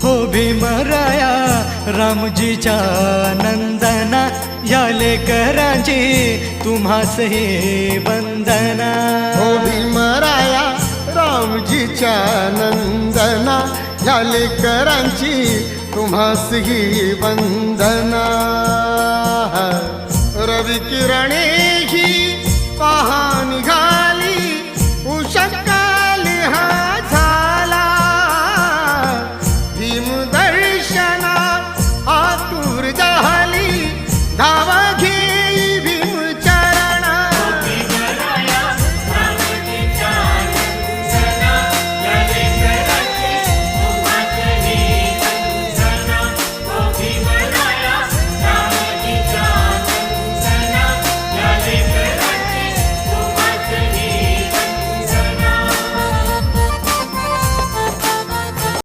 हो भीमराया रामजीच्या नंदना, या लेकरांची तुम्हास ही वंदना. हो भीमराया रामजीच्या नंदना, या लेकरांची तुम्हास ही वंदना. रवी किरणे ही पहा निघाली